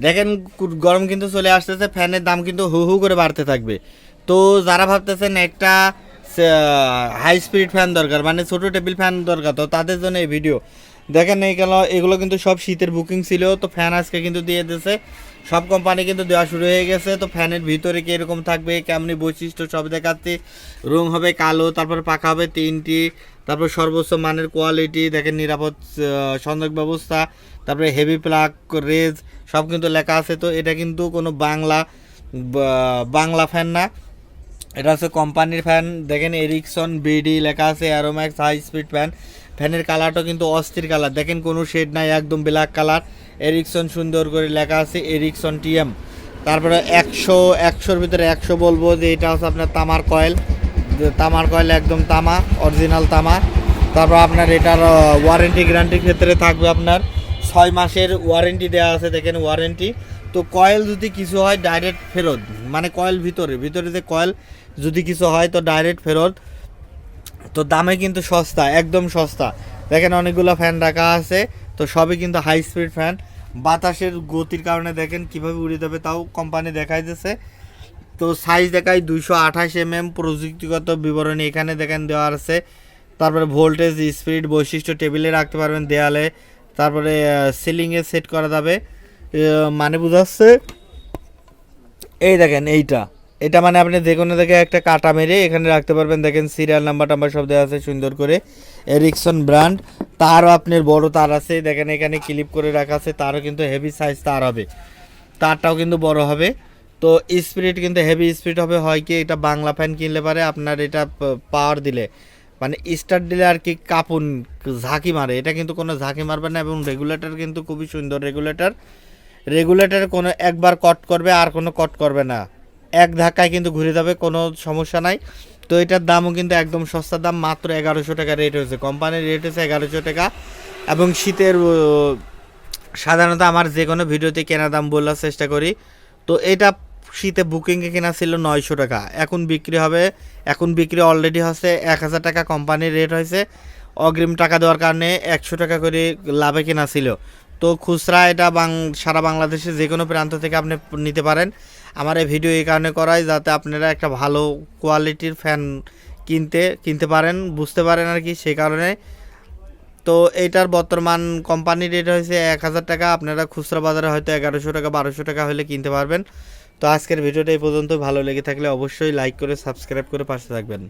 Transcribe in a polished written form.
দেখেন গরম কিন্তু চলে আসতেছে, ফ্যানের দাম কিন্তু হু হু করে বাড়তে থাকবে। তো যারা ভাবতেছেন একটা হাই স্পিড ফ্যান দরকার, মানে ছোটো টেবিল ফ্যান দরকার, তো তাদের জন্য এই ভিডিও দেখেন। এগুলো কিন্তু সব শীতের বুকিং ছিল, তো ফ্যান আজকে কিন্তু দিয়ে দিয়েছে, সব কোম্পানি কিন্তু দেওয়া শুরু হয়ে গেছে। তো ফ্যানের ভিতরে কীরকম থাকবে, কেমনি বৈশিষ্ট্য সব দেখাচ্ছি। রং হবে কালো, তারপর পাখা হবে 3টি, তারপর সর্বোচ্চ মানের কোয়ালিটি দেখেন, নিরাপদ সংযোগ ব্যবস্থা, তারপরে হেভি প্লাগ রেজ সব কিন্তু লেখা আছে। তো এটা কিন্তু কোনো বাংলা ফ্যান না, এটা হচ্ছে কোম্পানির ফ্যান। দেখেন এরিকসন বিডি লেখা আছে, অ্যারোম্যাক্স হাই স্পিড ফ্যান। ফ্যানের কালারটা কিন্তু অস্থির কালার, দেখেন কোনো শেড নাই, একদম ব্ল্যাক কালার। এরিকসন সুন্দর করে লেখা আছে, এরিকসন টিএম। তারপরে 100-100-র ভিতরে 100 বলবো যে এটা হচ্ছে আপনার তামার কয়েল, একদম তামা, অরিজিনাল তামা। তারপর আপনার এটার ওয়ারেন্টি গ্যারান্টির ক্ষেত্রে থাকবে আপনার 6 মাসের ওয়ারেন্টি দেওয়া আছে, দেখেন ওয়ারেন্টি। তো কয়েল যদি কিছু হয় ডাইরেক্ট ফেরত, মানে কয়েল ভিতরে যে কয়েল যদি কিছু হয় তো ডাইরেক্ট ফেরত। তো দামে কিন্তু সস্তা, একদম সস্তা। দেখেন অনেকগুলো ফ্যান রাখা আছে, তো সবই কিন্তু হাই স্পিড ফ্যান। বাতাসের গতির কারণে দেখেন কিভাবে উড়ে যাবে, তাও কোম্পানি দেখাই দিচ্ছে। তো সাইজ দেখায় 228 প্রযুক্তিগত বিবরণী এখানে দেখেন দেওয়া আছে। তারপরে ভোল্টেজ, স্পিড, বৈশিষ্ট্য টেবিলে রাখতে পারবেন, দেয়ালে, তারপরে সিলিংয়ে সেট করা যাবে। মানে বোঝাচ্ছে এই দেখেন এটা মানে আপনি যে কোনো জায়গায় একটা কাটা মেরে এখানে রাখতে পারবেন। দেখেন সিরিয়াল নাম্বার সব দেওয়া আছে সুন্দর করে, এরিকসন ব্র্যান্ড। তারও আপনার বড় তার আছে, দেখেন এখানে ক্লিপ করে রাখা আছে। তারও কিন্তু হেভি সাইজ তার হবে, তারটাও কিন্তু বড় হবে। তো স্পিড কিন্তু হেভি স্পিড হবে। হয় কি এটা বাংলা ফ্যান কিনলে পারে আপনার এটা পাওয়ার দিলে, মানে স্টার্ট দিলে আর কি কাপুন ঝাঁকি মারে, এটা কিন্তু কোনো ঝাঁকি মারবে না। এবং রেগুলেটর কিন্তু খুবই সুন্দর রেগুলেটর কোনো একবার কট করবে আর কোনো কট করবে না, এক ধাক্কায় কিন্তু ঘুরে যাবে, কোনো সমস্যা নাই। তো এটার দামও কিন্তু একদম সস্তা দাম, মাত্র 1100 টাকা রেট হয়েছে, কোম্পানির রেট হয়েছে 1100 টাকা। এবং শীতের সাধারণত আমার যে কোনো ভিডিওতে কেনা দাম বলার চেষ্টা করি। তো এটা শীতে বুকিংয়ে কেনা ছিল 900 টাকা, এখন বিক্রি অলরেডি হচ্ছে 1000 টাকা, কোম্পানির রেট হয়েছে। অগ্রিম টাকা দেওয়ার কারণে 100 টাকা করে লাভে কেনা ছিল। তো খুচরা এটা সারা বাংলাদেশে যে কোনো প্রান্ত থেকে আপনি নিতে পারেন। আমার এই ভিডিও এই কারণে করাই যাতে আপনারা একটা ভালো কোয়ালিটির ফ্যান কিনতে পারেন, বুঝতে পারেন আর কি, সেই কারণে। তো এইটার বর্তমান কোম্পানির রেট হয়েছে 1000 টাকা, আপনারা খুচরা বাজারে হয়তো 1100 টাকা 1200 টাকা হলে কিনতে পারবেন। তো আজকের ভিডিওটা এই পর্যন্ত, ভালো লেগে থাকলে অবশ্যই লাইক করে সাবস্ক্রাইব করে পাশে থাকবেন।